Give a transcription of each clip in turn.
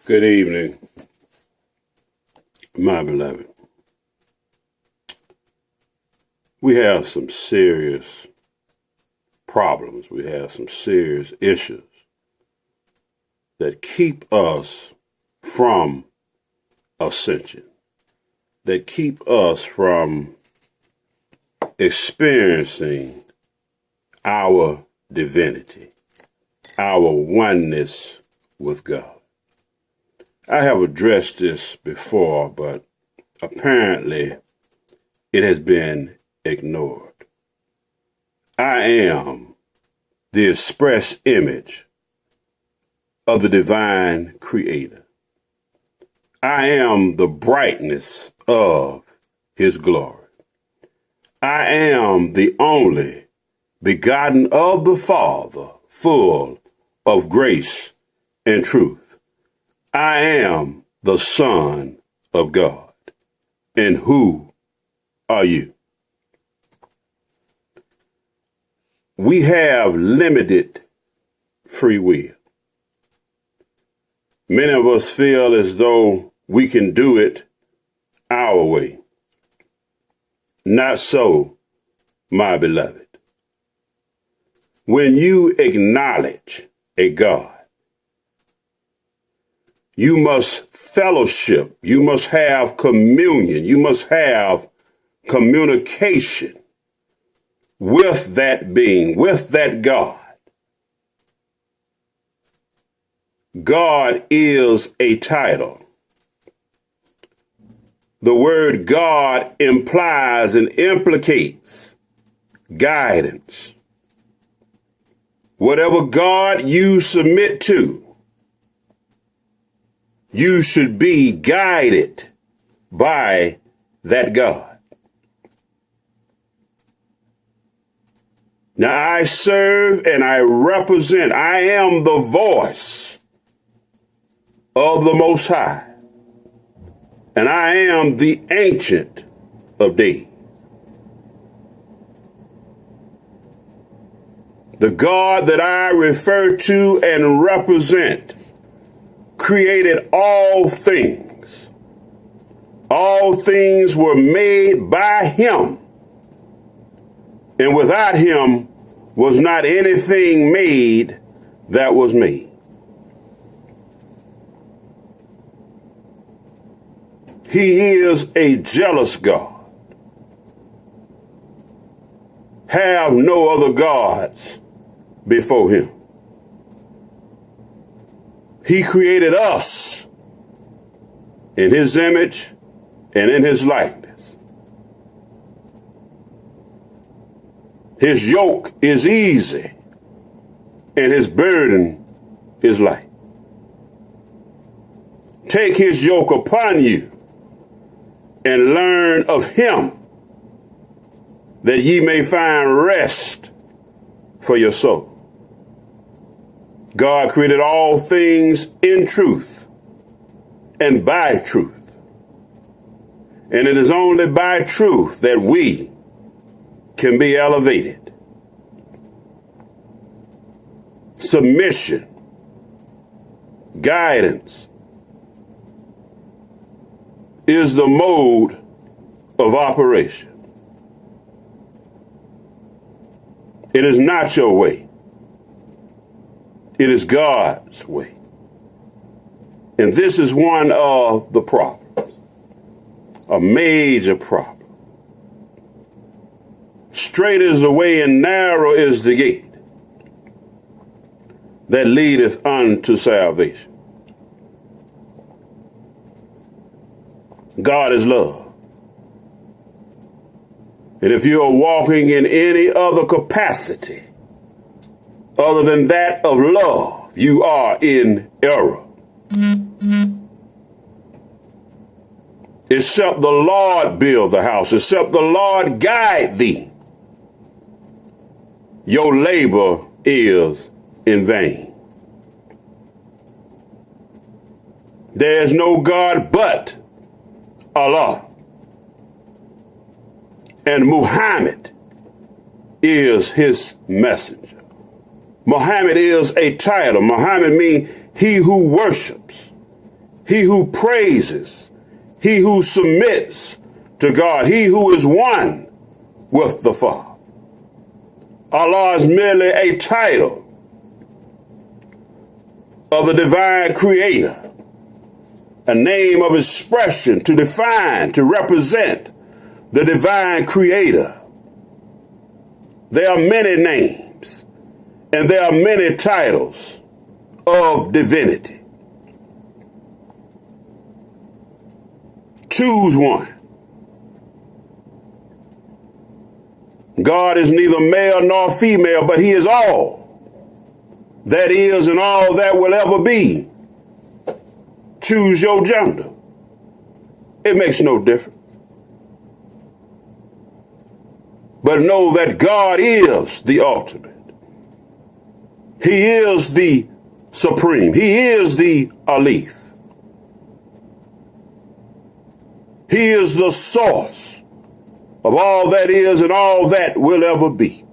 Good evening, my beloved. We have some serious problems. We have some serious issues that keep us from ascension, that keep us from experiencing our divinity, our oneness with God. I have addressed this before, but apparently it has been ignored. I am the express image of the divine creator. I am the brightness of his glory. I am the only begotten of the Father, full of grace and truth. I am the Son of God. And who are you? We have limited free will. Many of us feel as though we can do it our way. Not so, my beloved. When you acknowledge a God, you must fellowship, you must have communion, you must have communication with that being, with that God. God is a title. The word God implies and implicates guidance. Whatever God you submit to, you should be guided by that God. Now I serve and I represent. I am the voice of the Most High. And I am the Ancient of Days. The God that I refer to and represent created all things. All things were made by him. And without him was not anything made that was made. He is a jealous God. Have no other gods before him. He created us in his image and in his likeness. His yoke is easy and his burden is light. Take his yoke upon you and learn of him, that ye may find rest for your soul. God created all things in truth and by truth. And it is only by truth that we can be elevated. Submission, guidance is the mode of operation. It is not your way. It is God's way. And this is one of the problems, a major problem. Straight is the way and narrow is the gate that leadeth unto salvation. God is love. And if you are walking in any other capacity other than that of love, you are in error. Except the Lord build the house, except the Lord guide thee, your labor is in vain. There is no God but Allah. And Muhammad is his messenger. Muhammad is a title. Muhammad means he who worships. he who praises, he who submits to God, he who is one with the Father. Allah is merely a title of the divine creator, a name of expression to define, to represent the divine creator. There are many names and there are many titles of divinity. Choose one. God is neither male nor female, but he is all that is and all that will ever be. Choose your gender. It makes no difference. But know that God is the ultimate. He is the supreme. He is the Aleph. He is the source of all that is and all that will ever be.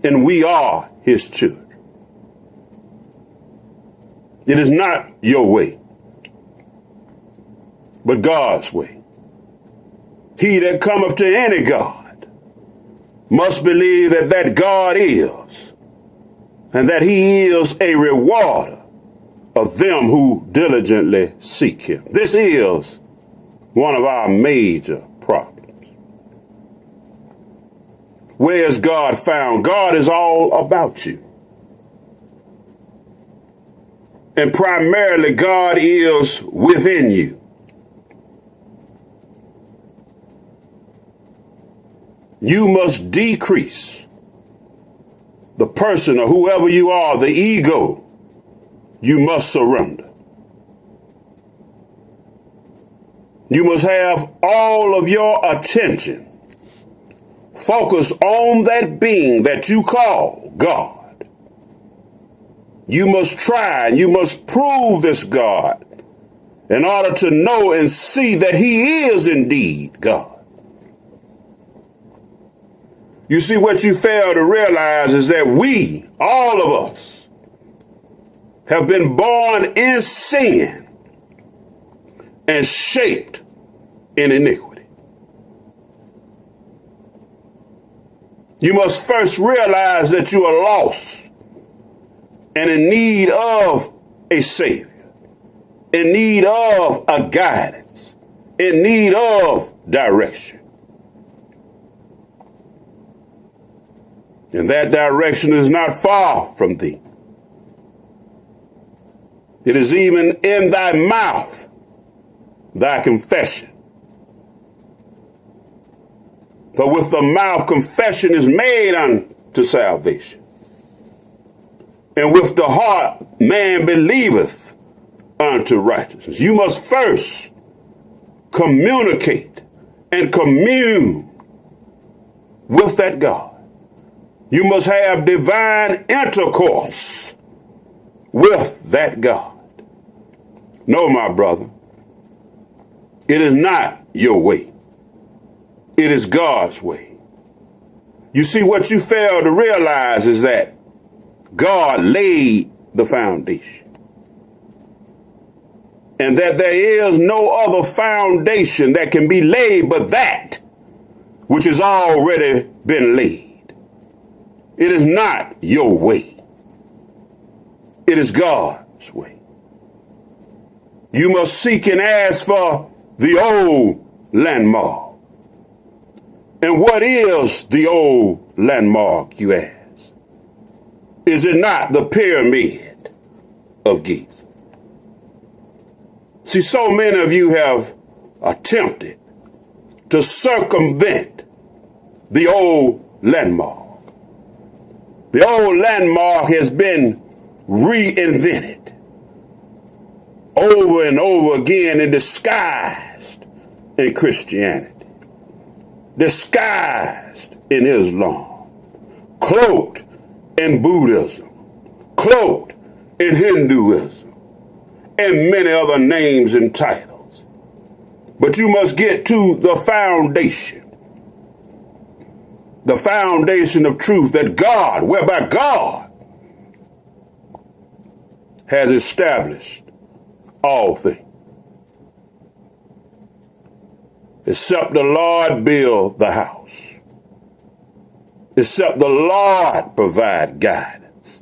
And we are his children. It is not your way, but God's way. He that cometh to any God must believe that that God is, and that he is a rewarder of them who diligently seek him. This is one of our major problems. Where is God found? God is all about you. And primarily, God is within you. You must decrease the person or whoever you are, the ego. You must surrender. You must have all of your attention focus on that being that you call God. You must try and you must prove this God in order to know and see that he is indeed God. You see, what you fail to realize is that we, all of us, have been born in sin and shaped in iniquity. You must first realize that you are lost and in need of a Savior, in need of a guidance, in need of direction. And that direction is not far from thee. It is even in thy mouth, thy confession. For with the mouth confession is made unto salvation. And with the heart man believeth unto righteousness. You must first communicate and commune with that God. You must have divine intercourse with that God. No, my brother, it is not your way. It is God's way. You see, what you fail to realize is that God laid the foundation, and that there is no other foundation that can be laid but that which has already been laid. It is not your way. It is God's way. You must seek and ask for the old landmark. And what is the old landmark, you ask? Is it not the pyramid of Giza? See, so many of you have attempted to circumvent the old landmark. The old landmark has been reinvented over and over again and disguised in Christianity, disguised in Islam, cloaked in Buddhism, cloaked in Hinduism, and many other names and titles. But you must get to the foundation of truth, that God, whereby God has established all things. Except the Lord build the house, except the Lord provide guidance,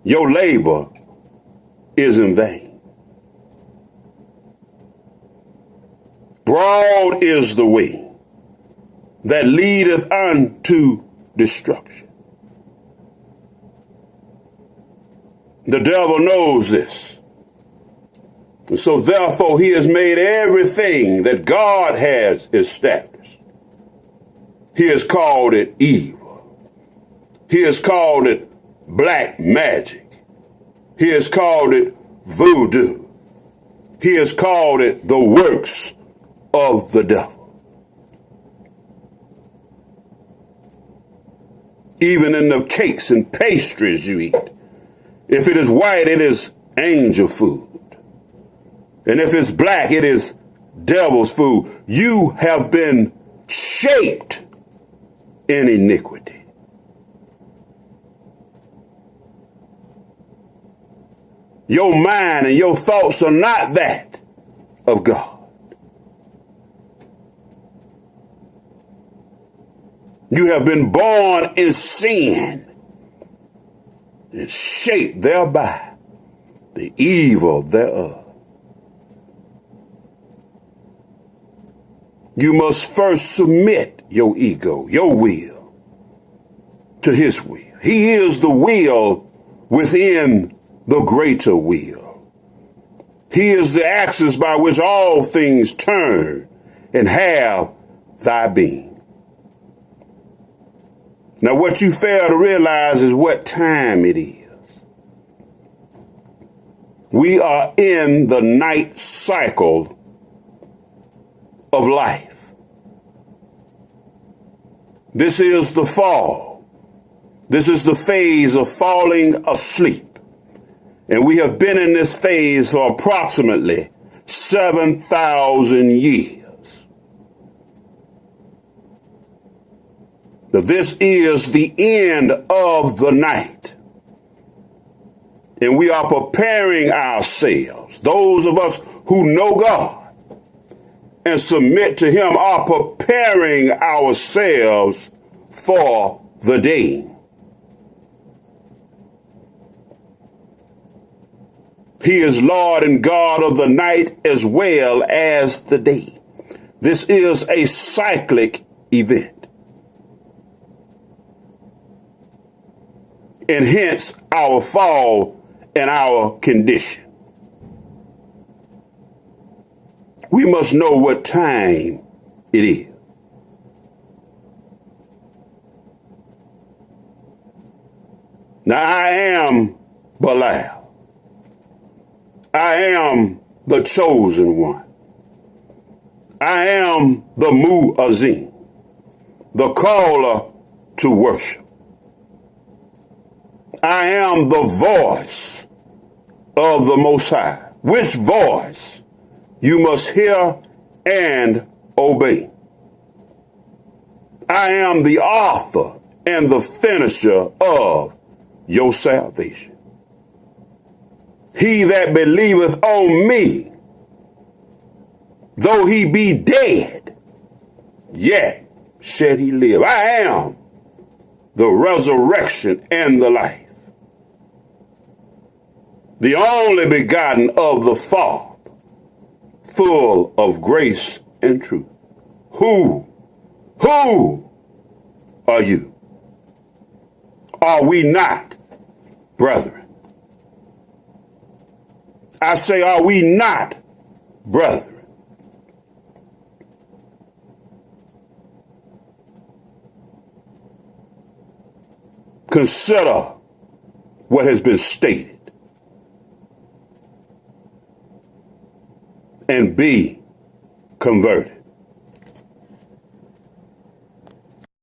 your labor is in vain. Broad is the way that leadeth unto destruction. The devil knows this. And so therefore he has made everything that God has established. He has called it evil. He has called it black magic. He has called it voodoo. He has called it the works of the devil. Even in the cakes and pastries you eat, if it is white, it is angel food. And if it's black, it is devil's food. You have been shaped in iniquity. Your mind and your thoughts are not that of God. You have been born in sin and shaped thereby the evil thereof. You must first submit your ego, your will, to his will. He is the will within the greater will. He is the axis by which all things turn and have thy being. Now, what you fail to realize is what time it is. We are in the night cycle of life. This is the fall. This is the phase of falling asleep. And we have been in this phase for approximately 7,000 years. Now, this is the end of the night. And we are preparing ourselves. Those of us who know God and submit to him are preparing ourselves for the day. He is Lord and God of the night as well as the day. This is a cyclic event. And hence our fall and our condition. We must know what time it is. Now I am Belial. I am the chosen one. I am the Muazzin, the caller to worship. I am the voice of the Most High, which voice you must hear and obey. I am the author and the finisher of your salvation. He that believeth on me, though he be dead, yet shall he live. I am the resurrection and the life, the only begotten of the Father, full of grace and truth. Who are you? Are we not brethren? I say, are we not brethren? Consider what has been stated and be converted.